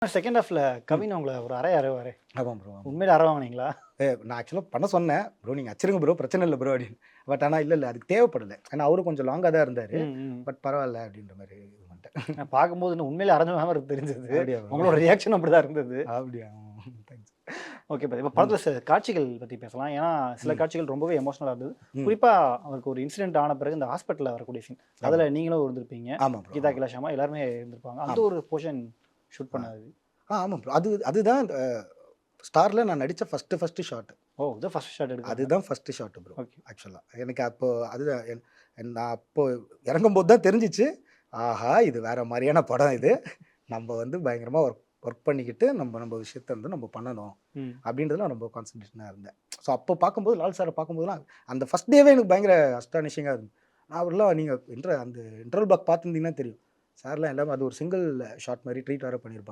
Second ஹாஃப்ல கவின் உங்கள ஒரு அறை அறைவாரு. ஆமாம் ப்ரோ. உண்மையிலே அறை வாங்குனீங்களா? நான் ஆக்சுவலாக பண்ண சொன்னேன். ப்ரோ நீங்க அடிச்சிருங்க ப்ரோ பிரச்சனை இல்ல ப்ரோ அப்படின்னு. பட் ஆனா இல்ல அதுக்கு தேவைப்படல. ஏன்னா அவரும் கொஞ்சம் லாங்கா தான் இருந்தாரு. ம், ம். பட் பரவாயில்ல அப்படின்ற மாதிரி இது பண்ணிட்டேன். நான் பார்க்கும்போது இன்னும் உண்மையிலே அறைஞ்ச மாதிரி தெரிஞ்சது. அப்படியா ப்ரோ? உங்களோட ரியாக்ஷன் அப்படிதான் இருந்தது. அப்படியா? தேங்க்ஸ். ஓகே இப்ப படத்துல சில காட்சிகள் பத்தி பேசலாம். ஏன்னா சில காட்சிகள் ரொம்பவே எமோஷனலா இருந்தது. குறிப்பா அவருக்கு ஒரு இன்சிடென்ட் ஆன பிறகு இந்த ஹாஸ்பிட்டல்ல வரக்கூடிய சீன். அதுல நீங்களும் இருந்திருப்பீங்க. ஆமாம் ப்ரோ. கீதா கைலாஷாமா எல்லாருமே இருந்திருப்பாங்க. அந்த ஒரு போர்ஷன் ஷூட் பண்ணது. ஆமாம் ப்ரோ. அதுதான் ஸ்டார்ல நான் நடிச்ச ஃபர்ஸ்ட் ஷாட். ஓ! இது ஃபர்ஸ்ட் ஷாட் எடுத்தது. அதுதான் ஃபர்ஸ்ட் ஷாட் ப்ரோ. ஓகே. ஆக்சுவலா எனக்கு அப்போ அதுதான் நான் அப்போ இறங்கும்போது தான் தெரிஞ்சிச்சு. ஆஹா இது வேற மாதிரியான படம் இது. நம்ம வந்து பயங்கரமா ஒர்க் பண்ணிக்கிட்டு நம்ம விஷயத்த வந்து நம்ம பண்ணணும் ம். அப்படின்றதுல ரொம்ப கான்சன்ட்ரேஷனாக இருந்தேன். ஸோ அப்போ பார்க்கும்போது லால் சாரை பார்க்கும்போதுலாம் அந்த ஃபர்ஸ்ட் டேவே எனக்கு பயங்கர அஸ்டானிஷிங்காக இருந்தது. நான் அவர்லாம் நீங்கள் அந்த இன்டர்வல் பிளாக் பார்த்துருந்தீங்கன்னா தெரியும். சார்லாம் எல்லாமே அது ஒரு சிங்கிள் ஷாட் மாதிரி ட்ரீட் வேறு பண்ணியிருப்பாங்க.